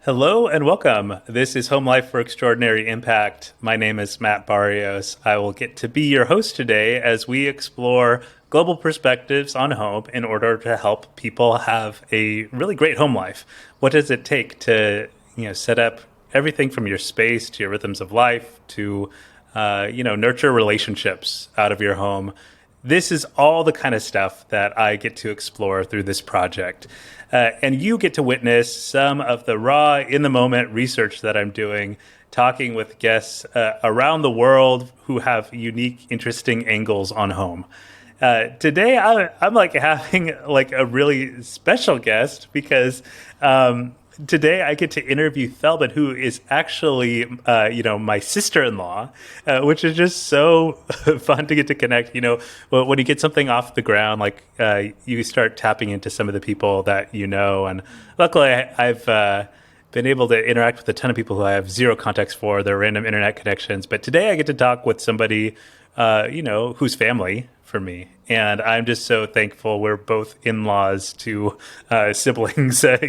Hello and welcome. This is Home Life for Extraordinary Impact. My name is Matt Barrios. I will get to be your host today as we explore global perspectives on home in order to help people have a really great home life. What does it take to, set up everything from your space to your rhythms of life to, nurture relationships out of your home? This is all the kind of stuff that I get to explore through this project. And you get to witness some of the raw, in-the-moment research that I'm doing, talking with guests around the world who have unique, interesting angles on home. Today, I'm having a really special guest because today I get to interview Thelben, who is actually, my sister-in-law, which is just so fun to get to connect. When you get something off the ground, you start tapping into some of the people that you know. And luckily, I've been able to interact with a ton of people who I have zero context for. They're random internet connections. But today I get to talk with somebody, who's family for me. And I'm just so thankful we're both in-laws to siblings, and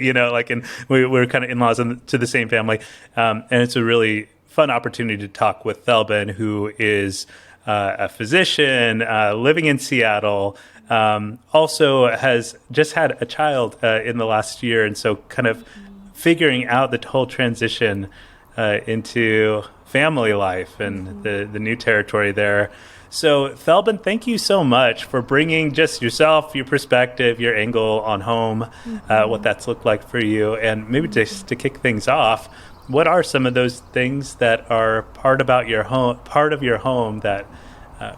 we're kind of in-laws to the same family. And it's a really fun opportunity to talk with Thelben, who is a physician living in Seattle, also has just had a child in the last year. And so kind of figuring out the whole transition into family life and the new territory there. So, Thelben, thank you so much for bringing just yourself, your perspective, your angle on home, what that's looked like for you. And maybe just to kick things off, what are some of those things that are part of your home that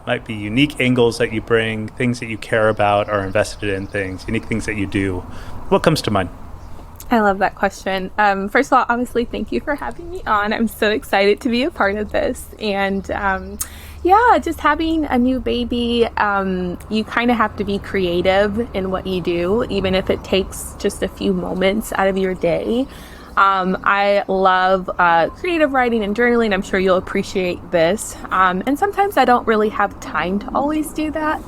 might be unique angles that you bring, things that you care about, are invested in things, unique things that you do? What comes to mind? I love that question. First of all, obviously, thank you for having me on. I'm so excited to be a part of this. And just having a new baby, you kind of have to be creative in what you do, even if it takes just a few moments out of your day. I love creative writing and journaling. I'm sure you'll appreciate this. And sometimes I don't really have time to always do that.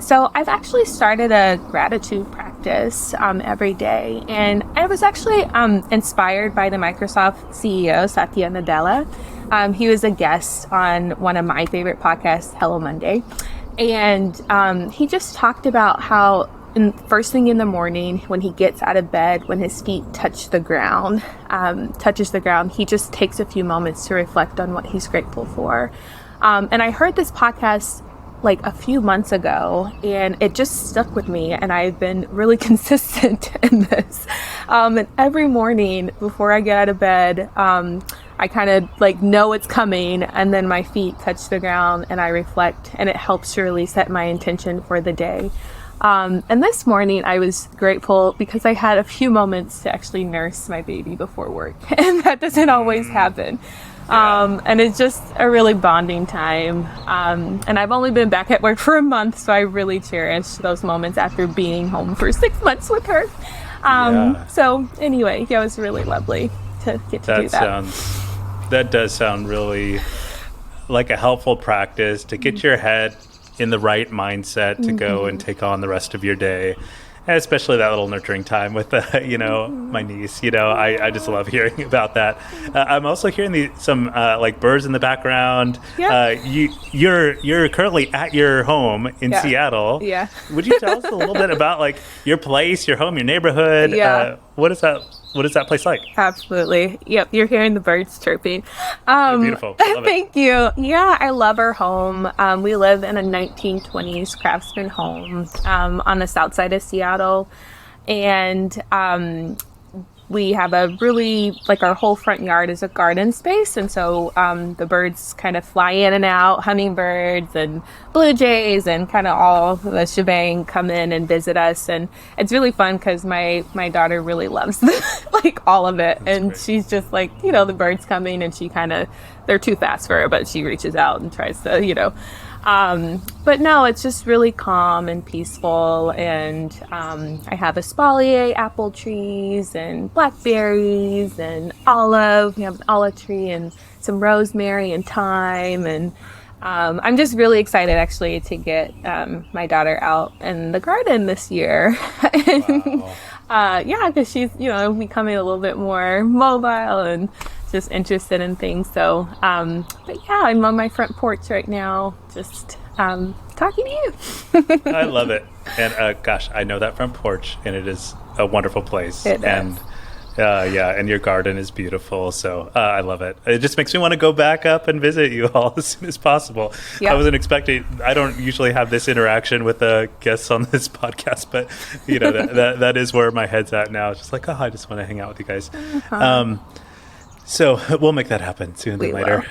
So I've actually started a gratitude practice every day, and I was actually inspired by the Microsoft CEO, Satya Nadella. He was a guest on one of my favorite podcasts, Hello Monday, and he just talked about how first thing in the morning, when he gets out of bed, when his feet touches the ground, he just takes a few moments to reflect on what he's grateful for. And I heard this podcast a few months ago, and it just stuck with me, and I've been really consistent in this. And every morning before I get out of bed, I kind of know it's coming, and then my feet touch the ground and I reflect, and it helps to really set my intention for the day. And this morning I was grateful because I had a few moments to actually nurse my baby before work, and that doesn't always happen. And it's just a really bonding time. And I've only been back at work for a month, so I really cherish those moments after being home for 6 months with her. So anyway, it was really lovely to get to do that. That does sound really like a helpful practice to get your head in the right mindset to go and take on the rest of your day. And especially that little nurturing time with, my niece. I just love hearing about that. I'm also hearing some birds in the background. Yeah. You're currently at your home in Seattle. Yeah. Would you tell us a little bit about your place, your home, your neighborhood? Yeah. What is that place like? Absolutely. Yep, you're hearing the birds chirping. They're beautiful. I love it. Thank you. Yeah, I love our home. We live in a 1920s craftsman home on the south side of Seattle. And we have a really, our whole front yard is a garden space. And so the birds kind of fly in and out, hummingbirds and blue jays and kind of all the shebang come in and visit us. And it's really fun because my daughter really loves all of it. That's and great. She's just the birds coming, and she kind of, they're too fast for her, but she reaches out and tries to, but no, it's just really calm and peaceful. And I have espalier apple trees and blackberries and olive. We have an olive tree and some rosemary and thyme. And I'm just really excited actually to get my daughter out in the garden this year. Wow. Yeah, because she's, becoming a little bit more mobile and just interested in things. So, but yeah, I'm on my front porch right now, just talking to you. I love it. And gosh, I know that front porch, and it is a wonderful place. It is. And yeah, and your garden is beautiful. So I love it. It just makes me want to go back up and visit you all as soon as possible. Yeah. I wasn't expecting, I don't usually have this interaction with the guests on this podcast, but that is where my head's at now. It's just like, I just want to hang out with you guys. So we'll make that happen sooner than later.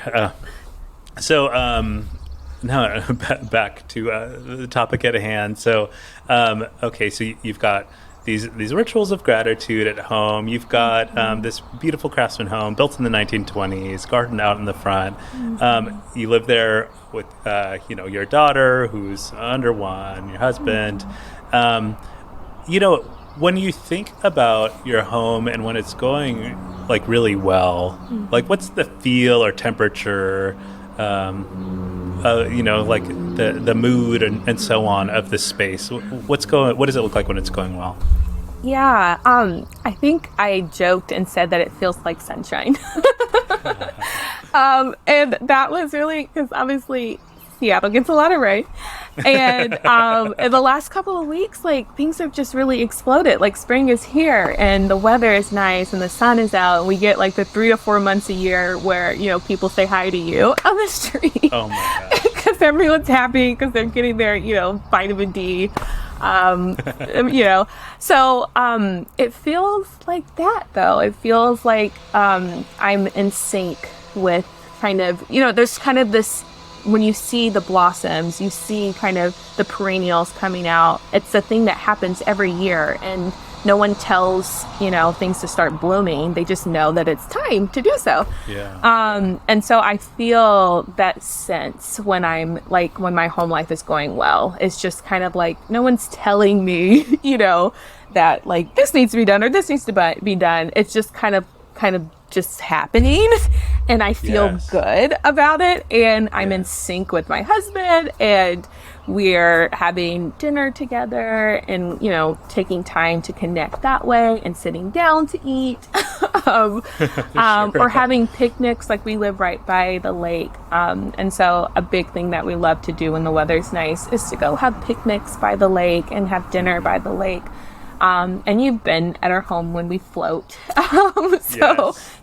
Now back to the topic at hand. So, okay, so you've got these rituals of gratitude at home. You've got this beautiful craftsman home built in the 1920s, garden out in the front. You live there with your daughter who's under 1, your husband. When you think about your home and when it's going like really well, like what's the feel or temperature, like the mood and so on of the space? What does it look like when it's going well? Yeah, I think I joked and said that it feels like sunshine. And that was really because obviously Seattle gets a lot of rain. And in the last couple of weeks, like things have just really exploded. Like spring is here and the weather is nice and the sun is out. And we get like the 3 to 4 months a year where, people say hi to you on the street. Oh my gosh. Because everyone's happy because they're getting their, vitamin D. So it feels like that though. It feels like I'm in sync with kind of, there's kind of this, when you see the blossoms, you see kind of the perennials coming out. It's a thing that happens every year and no one tells, things to start blooming. They just know that it's time to do so. Yeah. And so I feel that sense when when my home life is going well. It's just kind of like no one's telling me, that like this needs to be done or this needs to be done. It's just kind of just happening and I feel good about it and I'm in sync with my husband and we're having dinner together and taking time to connect that way and sitting down to eat or having picnics. Like we live right by the lake and so a big thing that we love to do when the weather's nice is to go have picnics by the lake and have dinner by the lake. And you've been at our home when we float.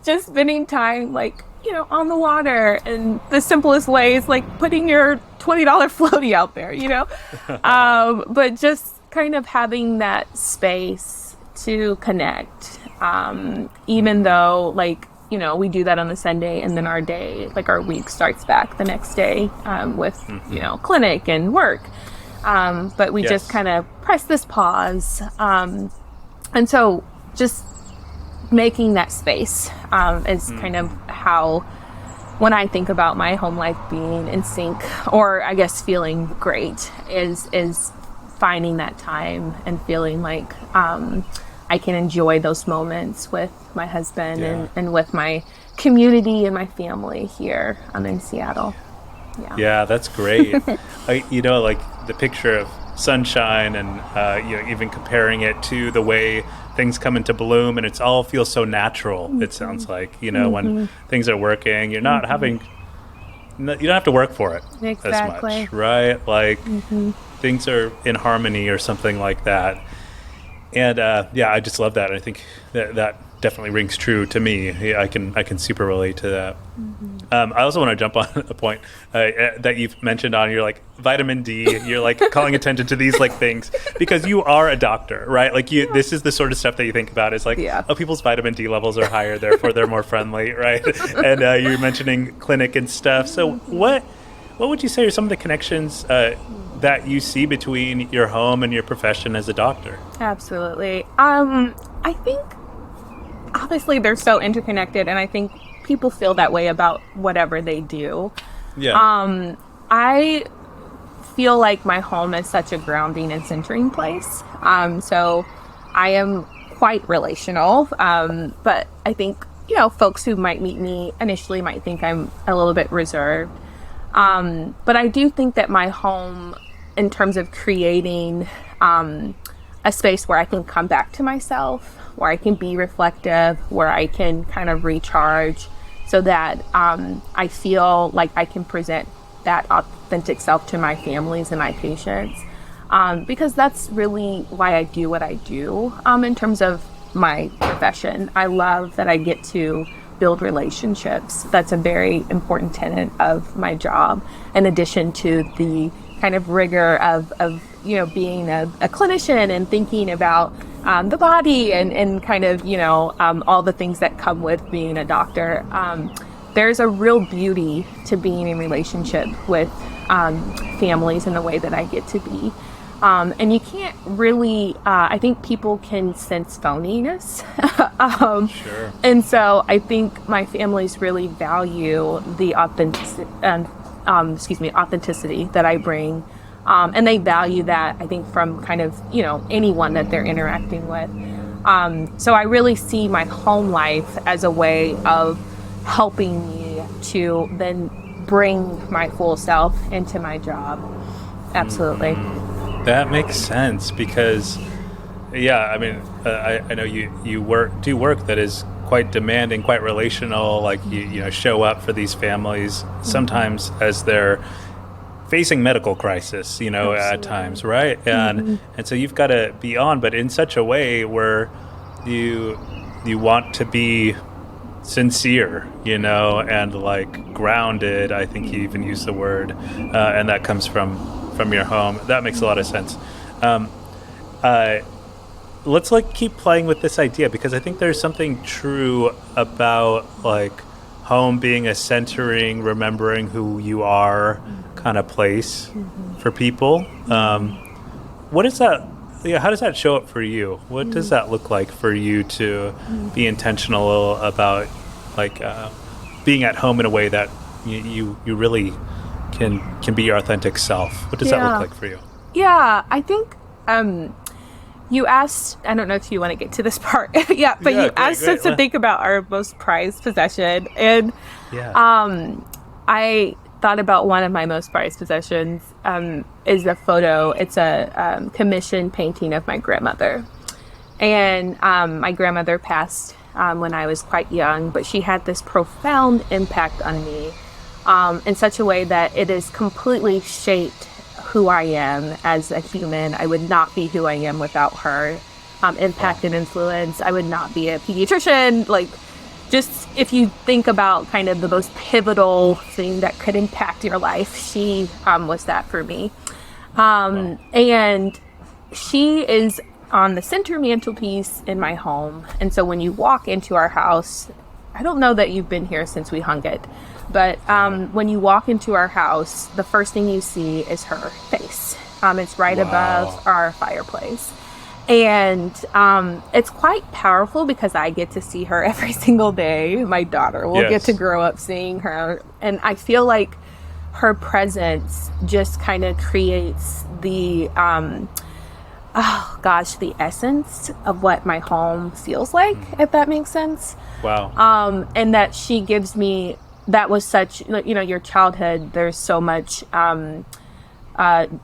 Just spending time on the water and the simplest way is like putting your $20 floaty out there, but just kind of having that space to connect. Even though we do that on the Sunday and then our week starts back the next day, with, clinic and work. But we just kind of press this pause. And so just making that space is kind of how, when I think about my home life being in sync, or I guess feeling great, is finding that time and feeling like I can enjoy those moments with my husband and with my community and my family here in Seattle. Yeah, that's great. Like the picture of sunshine and even comparing it to the way things come into bloom and it's all feels so natural. It sounds like, when things are working, you're not having, you don't have to work for it as much, right? Like things are in harmony or something like that. And I just love that. I think that definitely rings true to me. I can super relate to that. I also want to jump on a point that you've mentioned on your vitamin D. You're calling attention to these things because you are a doctor, right? This is the sort of stuff that you think about is people's vitamin D levels are higher, therefore they're more friendly, right? And you're mentioning clinic and stuff. So what would you say are some of the connections that you see between your home and your profession as a doctor? Absolutely. I think obviously they're so interconnected and I think people feel that way about whatever they do. I feel like my home is such a grounding and centering place. So I am quite relational. But I think, folks who might meet me initially might think I'm a little bit reserved. But I do think that my home, in terms of creating a space where I can come back to myself, where I can be reflective, where I can kind of recharge, so that I feel like I can present that authentic self to my families and my patients. Because that's really why I do what I do in terms of my profession. I love that I get to build relationships. That's a very important tenet of my job, in addition to the kind of rigor of being a clinician and thinking about the body and kind of, all the things that come with being a doctor. There's a real beauty to being in relationship with families in the way that I get to be. And you can't really, I think people can sense phoniness. Sure. And so I think my families really value the authenticity that I bring. And they value that, I think, from kind of, anyone that they're interacting with. So I really see my home life as a way of helping me to then bring my full self into my job. Absolutely. That makes sense because, I mean, I know you do work that is quite demanding, quite relational. Like you show up for these families sometimes as they're facing medical crisis, Absolutely. At times, right? And so you've got to be on, but in such a way where you want to be sincere, and like grounded. I think you even use the word, and that comes from your home. That makes a lot of sense. Let's keep playing with this idea, because I think there's something true about like home being a centering, remembering who you are kind of place for people. What is that? How does that show up for you? What does that look like for you to be intentional about being at home in a way that you really can be your authentic self? What does that look like for you? Yeah, I think you asked, I don't know if you want to get to this part, you asked us to think about our most prized possession. And I thought about one of my most prized possessions is a photo. It's a commissioned painting of my grandmother. And my grandmother passed when I was quite young, but she had this profound impact on me in such a way that it has completely shaped who I am as a human. I would not be who I am without her impact and influence. I would not be a pediatrician. Just if you think about kind of the most pivotal thing that could impact your life, she was that for me. And she is on the center mantelpiece in my home. And so when you walk into our house, I don't know that you've been here since we hung it, but when you walk into our house, the first thing you see is her face. It's right above our fireplace. And it's quite powerful because I get to see her every single day. My daughter will get to grow up seeing her. And I feel like her presence just kind of creates the, the essence of what my home feels like, if that makes sense. Wow. And that she gives me, that was such, your childhood, there's so much,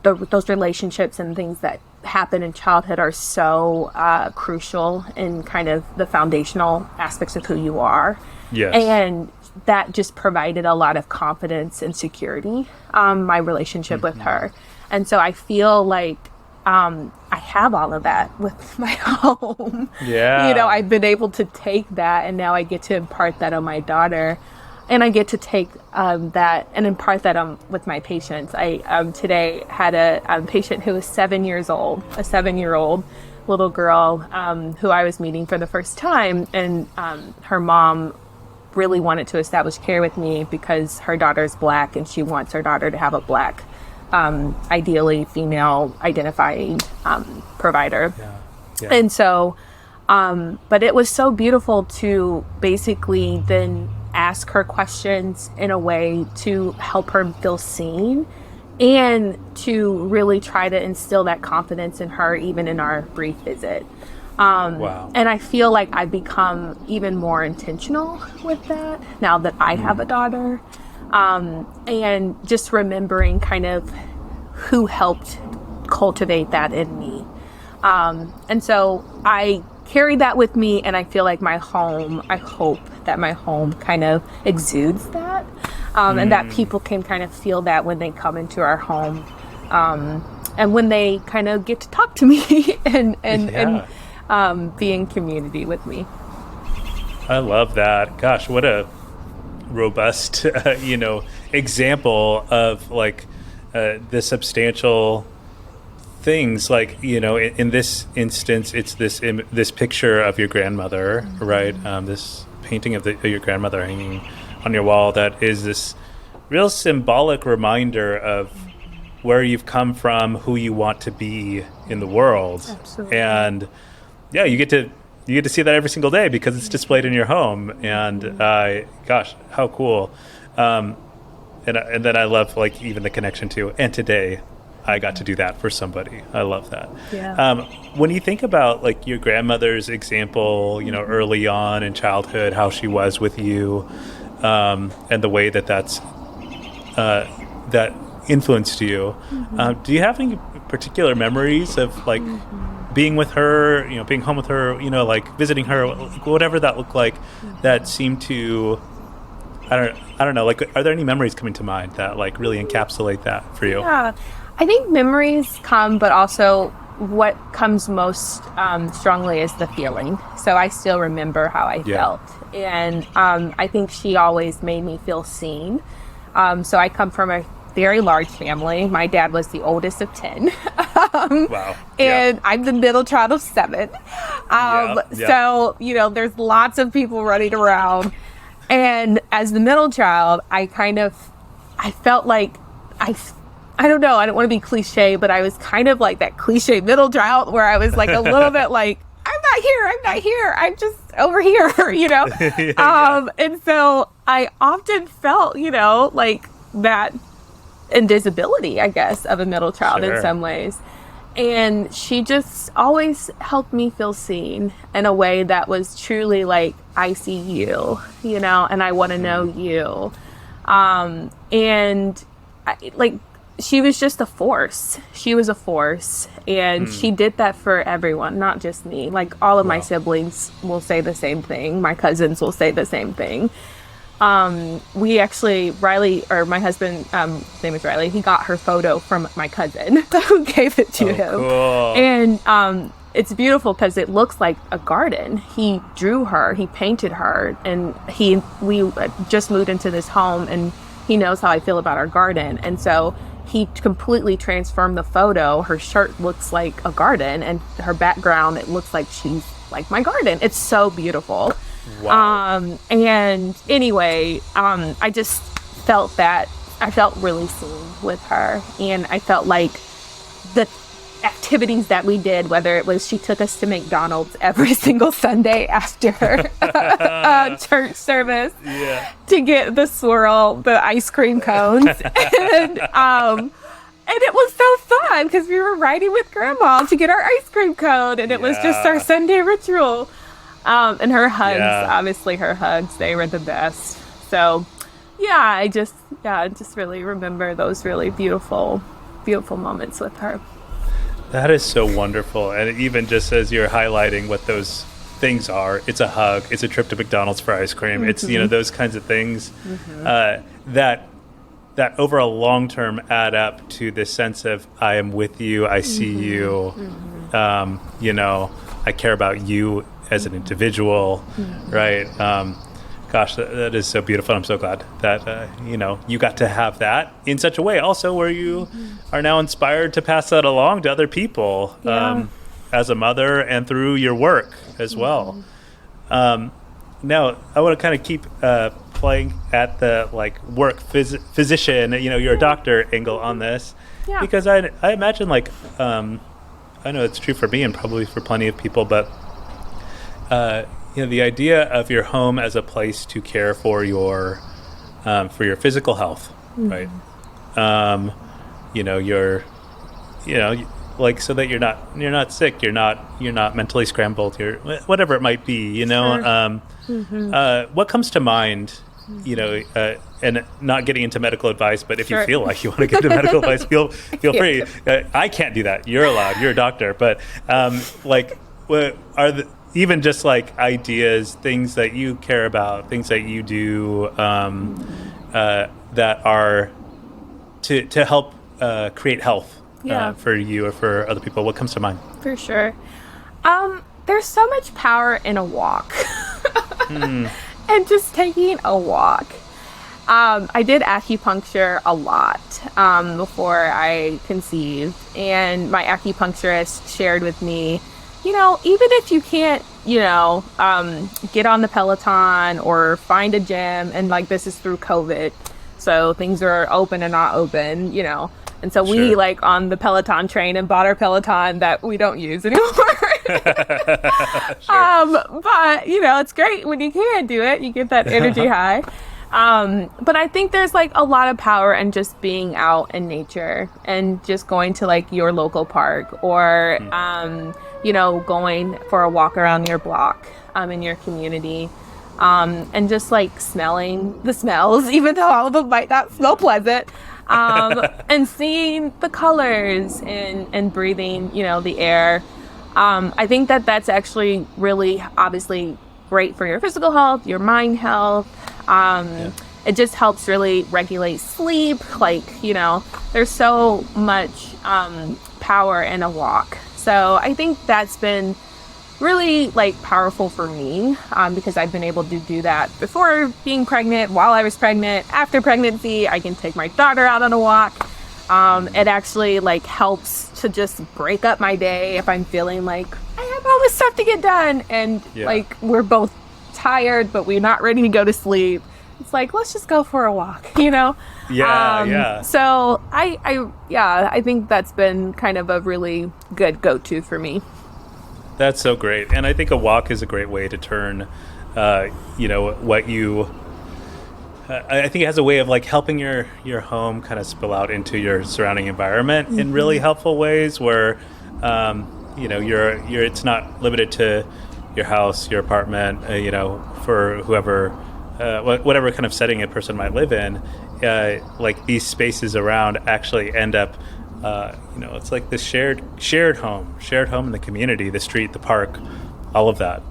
those relationships and things that happen in childhood are so crucial in kind of the foundational aspects of who you are. Yes. And that just provided a lot of confidence and security, my relationship with her. And so I feel like I have all of that with my home. Yeah. I've been able to take that, and now I get to impart that on my daughter. And I get to take that and impart that with my patients. I today had a patient who was 7 years old, a 7-year-old little girl who I was meeting for the first time. And her mom really wanted to establish care with me because her daughter's Black and she wants her daughter to have a Black, ideally female identifying provider. Yeah. And so, but it was so beautiful to basically then ask her questions in a way to help her feel seen and to really try to instill that confidence in her, even in our brief visit. Wow. And I feel like I've become even more intentional with that now that I have a daughter. And just remembering kind of who helped cultivate that in me. And so I carry that with me, and I feel like I hope that my home kind of exudes that, and that people can kind of feel that when they come into our home, and when they kind of get to talk to me and be in community with me. I love that. Gosh, what a robust, example of like the substantial things. Like, in this instance, it's this picture of your grandmother, right? This painting of your grandmother hanging on your wall that is this real symbolic reminder of where you've come from, who you want to be in the world. Absolutely. And yeah, you get to see that every single day because it's displayed in your home. And gosh, how cool. And then I love like even the connection to, and today I got to do that for somebody. I love that. Yeah. When you think about like your grandmother's example, early on in childhood, how she was with you, and the way that influenced you, do you have any particular memories of like being with her, being home with her, like visiting her, whatever that looked like, that seemed to, I don't know, like, are there any memories coming to mind that like really encapsulate that for you? Yeah, I think memories come, but also what comes most strongly is the feeling. So I still remember how I felt. And I think she always made me feel seen. So I come from a very large family. My dad was the oldest of 10. Wow. And I'm the middle child of 7. So, there's lots of people running around. And as the middle child, I felt like I don't know, I don't want to be cliche, but I was kind of like that cliche middle child where I was like a little bit like, I'm not here, I'm just over here, And so I often felt, like that invisibility, I guess, of a middle child in some ways. And she just always helped me feel seen in a way that was truly like, I see you, and I want to know you. She was just a force. She was a force. And she did that for everyone, not just me. Like all of my siblings will say the same thing. My cousins will say the same thing. We actually, my husband, his name is Riley, he got her photo from my cousin who gave it to him. Cool. And it's beautiful because it looks like a garden. He drew her, he painted her, and we just moved into this home, and he knows how I feel about our garden. And so he completely transformed the photo. Her shirt looks like a garden, and her background, it looks like she's like my garden. It's so beautiful. Wow. And anyway, I just felt that I felt really seen with her, and I felt like the activities that we did, whether it was she took us to McDonald's every single Sunday after church service to get the ice cream cones, and it was so fun because we were riding with Grandma to get our ice cream cone, and it was just our Sunday ritual. And her hugs, obviously her hugs, they were the best. So, I just really remember those really beautiful, beautiful moments with her. That is so wonderful. And even just as you're highlighting what those things are, it's a hug, it's a trip to McDonald's for ice cream. It's, those kinds of things that over a long term add up to this sense of I am with you, I see you, I care about you as an individual, right? Gosh, that is so beautiful. I'm so glad that, you got to have that in such a way also where you are now inspired to pass that along to other people as a mother and through your work as well. Now, I want to kind of keep playing at the work physician, you're a doctor angle on this, because I imagine I know it's true for me and probably for plenty of people, but the idea of your home as a place to care for your physical health, right? So that you're not sick, you're not mentally scrambled, you're whatever it might be, Sure. What comes to mind and not getting into medical advice, but if you Sure. feel like you want to get into medical advice, feel free. I can't do that. You're allowed. You're a doctor. But what are even just like ideas, things that you care about, things that you do that are to help create health for you or for other people? What comes to mind? For sure. There's so much power in a walk. And just taking a walk. I did acupuncture a lot before I conceived, and my acupuncturist shared with me, even if you can't, get on the Peloton or find a gym, and like this is through COVID, so things are open and not open, and so we Sure. on the Peloton train and bought our Peloton that we don't use anymore. But it's great when you can do it. You get that energy high. But I think there's like a lot of power in just being out in nature and just going to like your local park or, going for a walk around your block, in your community. And just like smelling the smells, even though all of them might not smell pleasant. And seeing the colors and breathing, the air. I think that that's actually really obviously great for your physical health, your mind health. It just helps really regulate sleep. Like, there's so much power in a walk. So I think that's been really like powerful for me because I've been able to do that before being pregnant, while I was pregnant, after pregnancy. I can take my daughter out on a walk. It actually like helps to just break up my day if I'm feeling like I have all this stuff to get done and like we're both tired but we're not ready to go to sleep. It's like, let's just go for a walk, Yeah. So I think that's been kind of a really good go-to for me. That's so great. And I think a walk is a great way to turn, what you... I think it has a way of like helping your home kind of spill out into your surrounding environment in really helpful ways where, you're it's not limited to your house, your apartment, for whoever, whatever kind of setting a person might live in, like these spaces around actually end up, it's like this shared home in the community, the street, the park, all of that.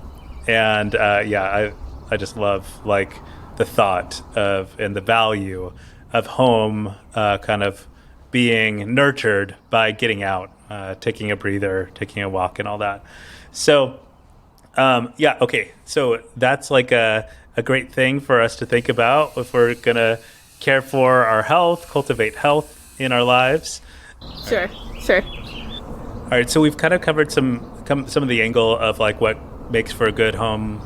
And I just love like the thought of and the value of home kind of being nurtured by getting out, taking a breather, taking a walk and all that. So, okay. So that's like a great thing for us to think about if we're going to care for our health, cultivate health in our lives. Sure. All right. So we've kind of covered some of the angle of like what makes for a good home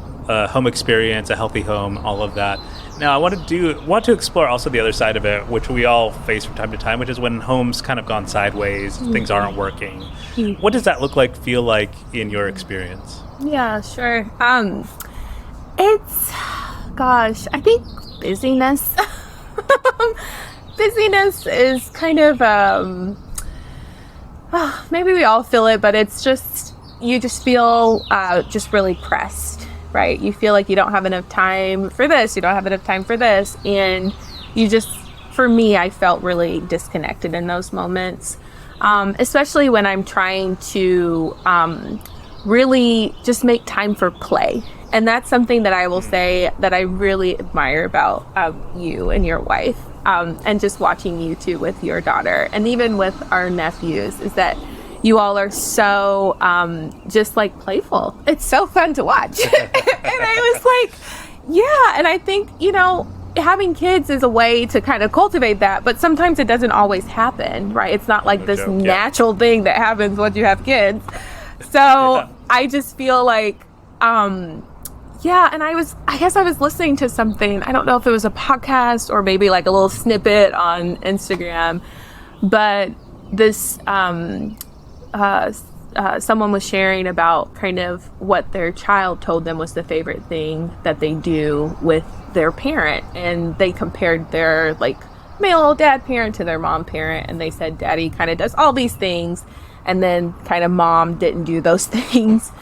experience, a healthy home, all of that. Now, I want to explore also the other side of it, which we all face from time to time, which is when homes kind of gone sideways, things aren't working. What does that feel like in your experience? Yeah, sure. I think busyness. Busyness is kind of, maybe we all feel it, but it's just, you just feel just really pressed. Right? You feel like you don't have enough time for this. You don't have enough time for this. And for me, I felt really disconnected in those moments, especially when I'm trying to really just make time for play. And that's something that I will say that I really admire about you and your wife, and just watching you two with your daughter and even with our nephews is that you all are so just like playful. It's so fun to watch. And I was like, and I think, having kids is a way to kind of cultivate that, but sometimes it doesn't always happen, right? It's not like this natural thing that happens once you have kids. So I just feel like, and I guess I was listening to something, I don't know if it was a podcast or maybe like a little snippet on Instagram, but this, someone was sharing about kind of what their child told them was the favorite thing that they do with their parent, and they compared their like male dad parent to their mom parent, and they said daddy kind of does all these things and then kind of mom didn't do those things,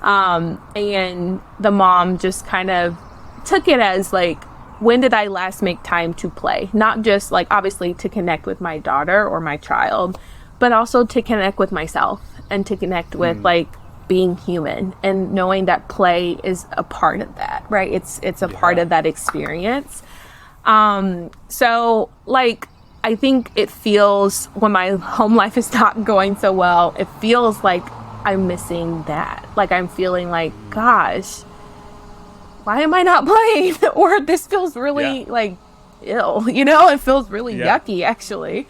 and the mom just kind of took it as like when did I last make time to play? Not just like obviously to connect with my daughter or my child, but also to connect with myself and to connect with like being human and knowing that play is a part of that, right? It's a part of that experience. So like, I think it feels when my home life is not going so well, it feels like I'm missing that. Like I'm feeling like, gosh, why am I not playing? Or this feels really like ill, you know, it feels really yucky actually.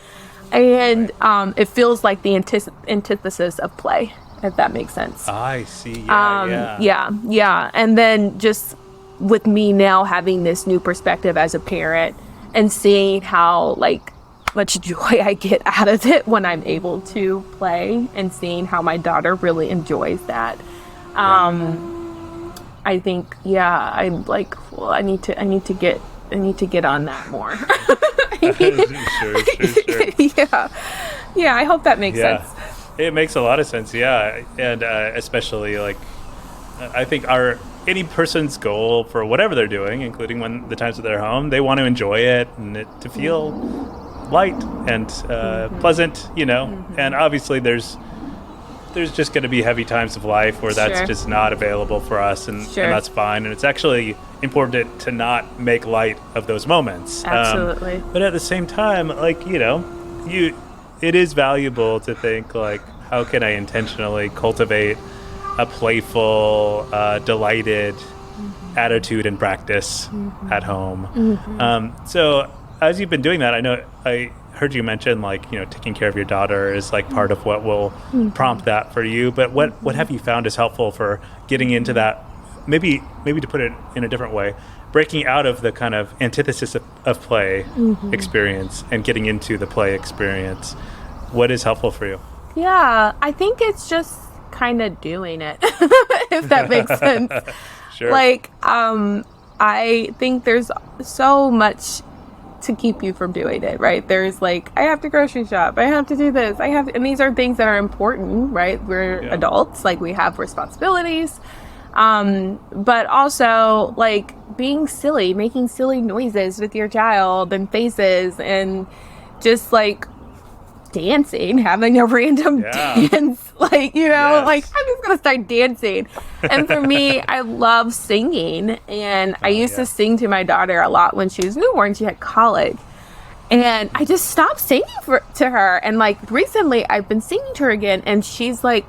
And it feels like the antithesis of play, if that makes sense. I see. Yeah. And then just with me now having this new perspective as a parent and seeing how like much joy I get out of it when I'm able to play and seeing how my daughter really enjoys that. I think, I'm like, well, I need to get on that more. Sure. Yeah, I hope that makes sense. It makes a lot of sense, and especially like I think any person's goal for whatever they're doing, including when the times that they're home, they want to enjoy it and it to feel light and pleasant, you know. And obviously there's just going to be heavy times of life where that's just not available for us, and that's fine. And it's actually important to not make light of those moments. Absolutely. But at the same time, like, you know, it is valuable to think like, how can I intentionally cultivate a playful, delighted attitude and practice at home. So as you've been doing that, I know I heard you mention like, you know, taking care of your daughter is like part of what will prompt that for you. But what have you found is helpful for getting into that? Maybe to put it in a different way, breaking out of the kind of antithesis of play experience and getting into the play experience. What is helpful for you? Yeah, I think it's just kind of doing it, if that makes sense. Sure. Like, I think there's so much to keep you from doing it, right? There's like, I have to grocery shop, I have to do this, and these are things that are important, right? We're adults, like we have responsibilities. But also like being silly, making silly noises with your child and faces and just like dancing, having a random dance, like, you know, like I'm just gonna start dancing. And for me, I love singing, and I used to sing to my daughter a lot when she was newborn. She had colic, and I just stopped singing to her. And like recently, I've been singing to her again, and she's like,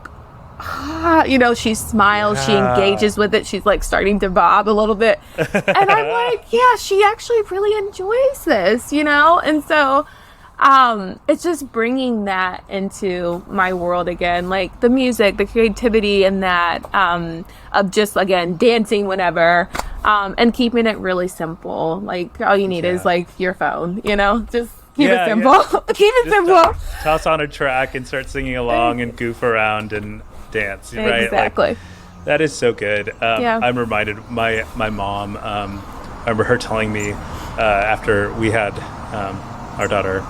you know, she smiles, she engages with it, she's like starting to bob a little bit, and I'm like, she actually really enjoys this, you know. And so it's just bringing that into my world again, like the music, the creativity, and that of just, again, dancing whenever, and keeping it really simple. Like all you need is like your phone, you know, just keep it simple. Keep it simple. Toss on a track and start singing along and goof around and dance, right? Exactly. Like, that is so good. I'm reminded, my mom, I remember her telling me after we had our daughter,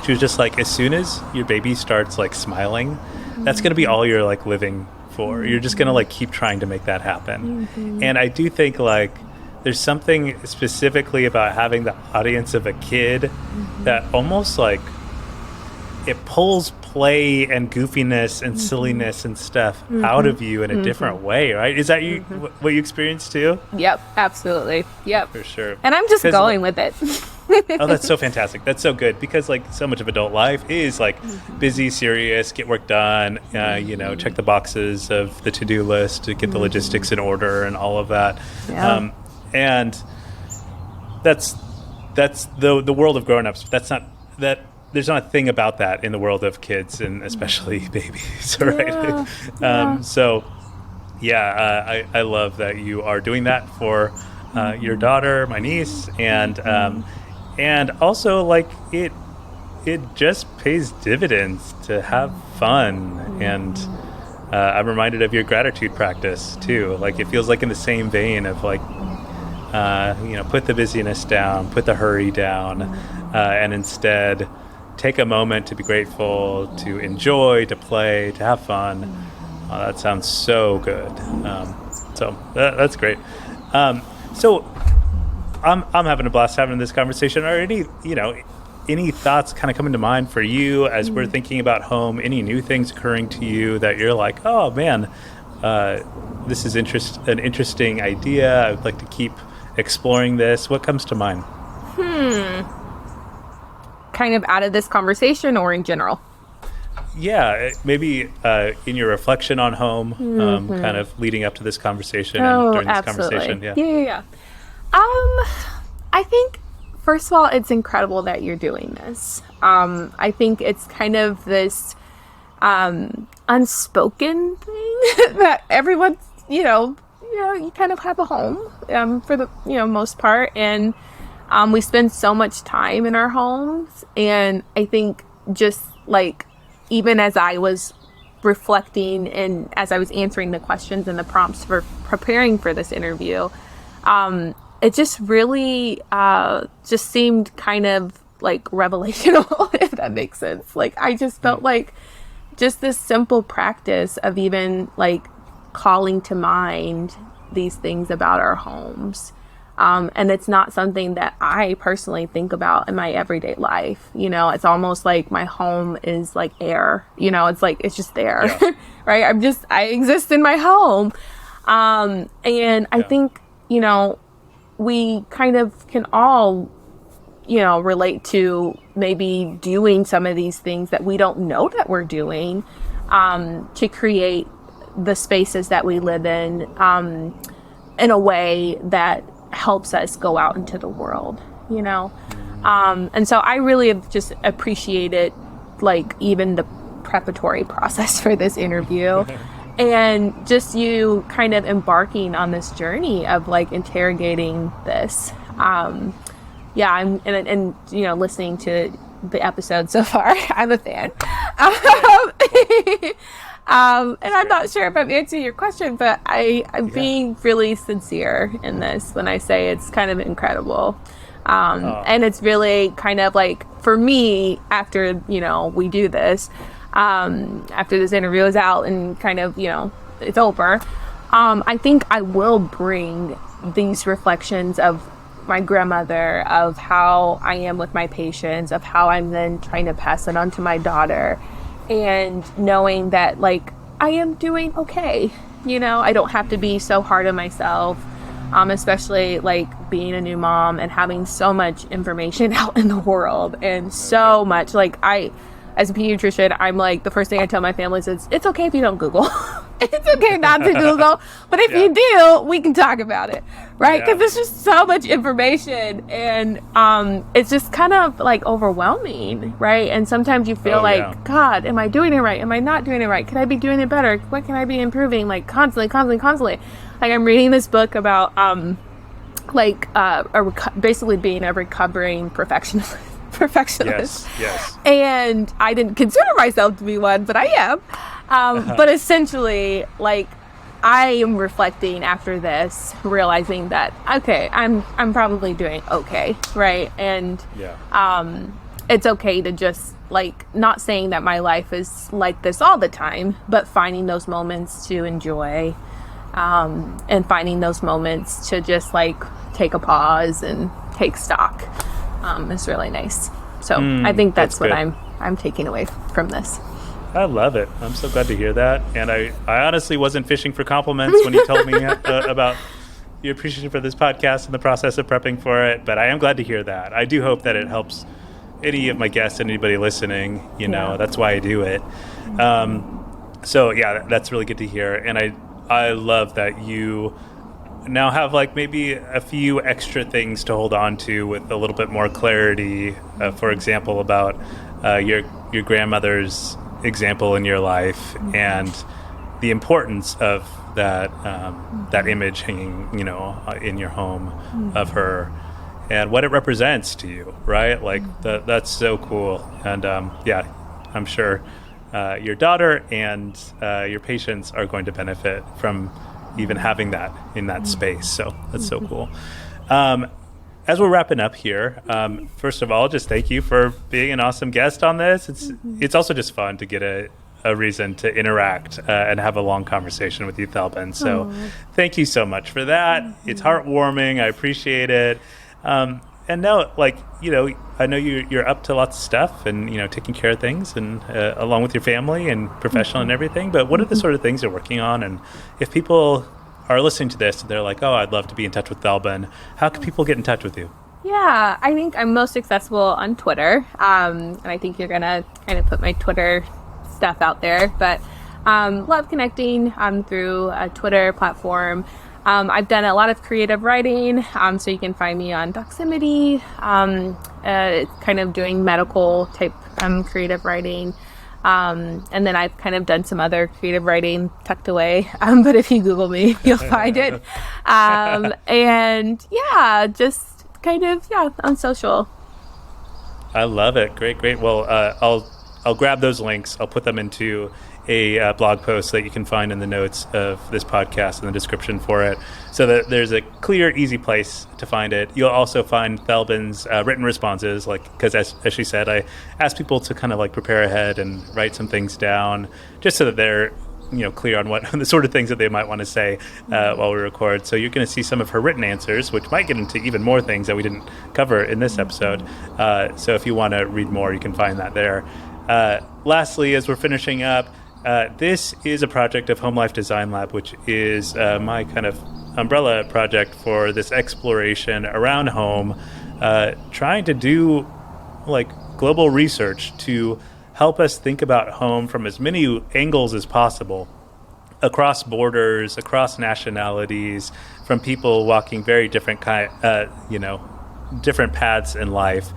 she was just like, as soon as your baby starts like smiling, that's going to be all you're like living for. You're just going to like keep trying to make that happen. And I do think like there's something specifically about having the audience of a kid that almost like it pulls play and goofiness and silliness and stuff out of you in a different way, right? Is that what you experienced too? Yep, absolutely. Yep. For sure. And I'm just going with it. Oh, that's so fantastic. That's so good, because like so much of adult life is like busy, serious, get work done, you know, check the boxes of the to-do list to get the logistics in order and all of that. Yeah. And that's the world of grown-ups. There's not a thing about that in the world of kids, and especially babies, right? So I love that you are doing that for your daughter, my niece, and also like it just pays dividends to have fun. And I'm reminded of your gratitude practice too. Like it feels like in the same vein of like, you know, put the busyness down, put the hurry down, and instead take a moment to be grateful, to enjoy, to play, to have fun. That sounds so good. So that's great. So I'm having a blast having this conversation. Are any thoughts kind of coming to mind for you as we're thinking about home? Any new things occurring to you that you're like, oh man, this is an interesting idea. I would like to keep exploring this. What comes to mind? Kind of out of this conversation or in general? Yeah, maybe in your reflection on home, kind of leading up to this conversation and during this conversation. Yeah. I think, first of all, it's incredible that you're doing this. I think it's kind of this unspoken thing that everyone's, you kind of have a home for the, most part. And we spend so much time in our homes. And I think just like, even as I was reflecting and as I was answering the questions and the prompts for preparing for this interview, it just really just seemed kind of like revelational, if that makes sense. Like, I just felt like just this simple practice of even like calling to mind these things about our homes. And it's not something that I personally think about in my everyday life. It's almost like my home is like air, it's like, it's just there, right? I exist in my home. And I think, we kind of can all, relate to maybe doing some of these things that we don't know that we're doing, to create the spaces that we live in a way that helps us go out into the world, and so I really have just appreciated like even the preparatory process for this interview and just you kind of embarking on this journey of like interrogating this. I'm listening to the episode so far. I'm a fan. And I'm not sure if I'm answering your question, but I'm being really sincere in this when I say it's kind of incredible. And it's really kind of like, for me, after, we do this, after this interview is out and kind of, it's over, I think I will bring these reflections of my grandmother, of how I am with my patients, of how I'm then trying to pass it on to my daughter. And knowing that, like, I am doing okay. I don't have to be so hard on myself, especially, like, being a new mom and having so much information out in the world. And so much, like, as a pediatrician, I'm like, the first thing I tell my family is, it's okay if you don't Google. It's okay not to Google. But if you do, we can talk about it, right? Because there's just so much information. And it's just kind of like overwhelming, right? And sometimes you feel God, am I doing it right? Am I not doing it right? Could I be doing it better? What can I be improving? Like constantly. Like I'm reading this book about basically being a recovering perfectionist. Yes. And I didn't consider myself to be one, but I am. But essentially, like, I am reflecting after this, realizing that, okay, I'm probably doing okay, right? And it's okay to just, like, not saying that my life is like this all the time, but finding those moments to enjoy, and finding those moments to just, like, take a pause and take stock. Is really nice. So I think that's what I'm taking away from this. I love it. I'm so glad to hear that. And I honestly wasn't fishing for compliments when you told me about your appreciation for this podcast and the process of prepping for it. But I am glad to hear that. I do hope that it helps any of my guests and anybody listening. That's why I do it. So that's really good to hear. And I love that you now have like maybe a few extra things to hold on to with a little bit more clarity, for example, about your grandmother's example in your life and the importance of that image hanging, in your home of her and what it represents to you, right? Like that's so cool. And I'm sure your daughter and your patients are going to benefit from even having that in that space. So that's so cool. As we're wrapping up here, first of all, just thank you for being an awesome guest on this. It's also just fun to get a reason to interact and have a long conversation with you, Thelben. So thank you so much for that. It's heartwarming. I appreciate it. And now, like, I know you're up to lots of stuff and, taking care of things and along with your family and professional and everything. But what are the sort of things you're working on? And if people are listening to this, they're like, oh, I'd love to be in touch with Thelben. How can people get in touch with you? Yeah, I think I'm most accessible on Twitter. And I think you're going to kind of put my Twitter stuff out there. But love connecting through a Twitter platform. I've done a lot of creative writing, so you can find me on Doximity, kind of doing medical type creative writing. And then I've kind of done some other creative writing tucked away. But if you Google me, you'll find it. And yeah, just kind of, on social. I love it. Great. Well, I'll grab those links. I'll put them into a blog post that you can find in the notes of this podcast in the description for it, so that there's a clear, easy place to find it. You'll also find Thelben's written responses, because as she said, I asked people to kind of like prepare ahead and write some things down, just so that they're clear on what the sort of things that they might want to say while we record. So you're going to see some of her written answers, which might get into even more things that we didn't cover in this episode. So if you want to read more, you can find that there. Lastly, as we're finishing up, this is a project of Home Life Design Lab, which is my kind of umbrella project for this exploration around home, trying to do like global research to help us think about home from as many angles as possible, across borders, across nationalities, from people walking very different different paths in life,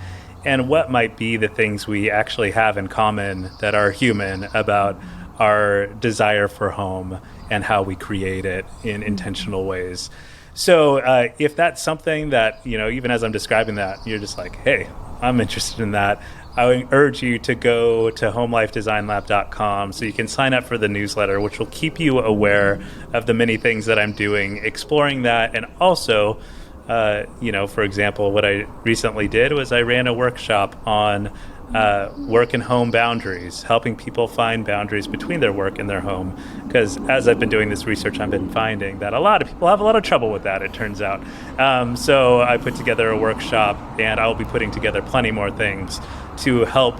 and what might be the things we actually have in common that are human about our desire for home and how we create it in intentional ways. So if that's something that, even as I'm describing that, you're just like, hey, I'm interested in that, I would urge you to go to homelifedesignlab.com so you can sign up for the newsletter, which will keep you aware of the many things that I'm doing, exploring that. And also, for example, what I recently did was I ran a workshop on work and home boundaries, helping people find boundaries between their work and their home. Because as I've been doing this research, I've been finding that a lot of people have a lot of trouble with that, it turns out. So I put together a workshop, and I'll be putting together plenty more things to help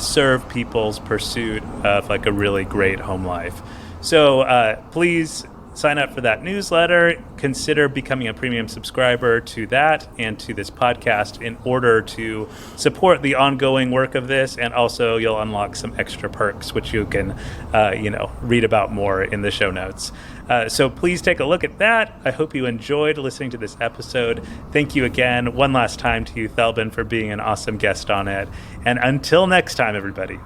serve people's pursuit of like a really great home life. So please sign up for that newsletter. Consider becoming a premium subscriber to that and to this podcast in order to support the ongoing work of this. And also you'll unlock some extra perks, which you can, read about more in the show notes. So please take a look at that. I hope you enjoyed listening to this episode. Thank you again one last time to you, Thelben, for being an awesome guest on it. And until next time, everybody.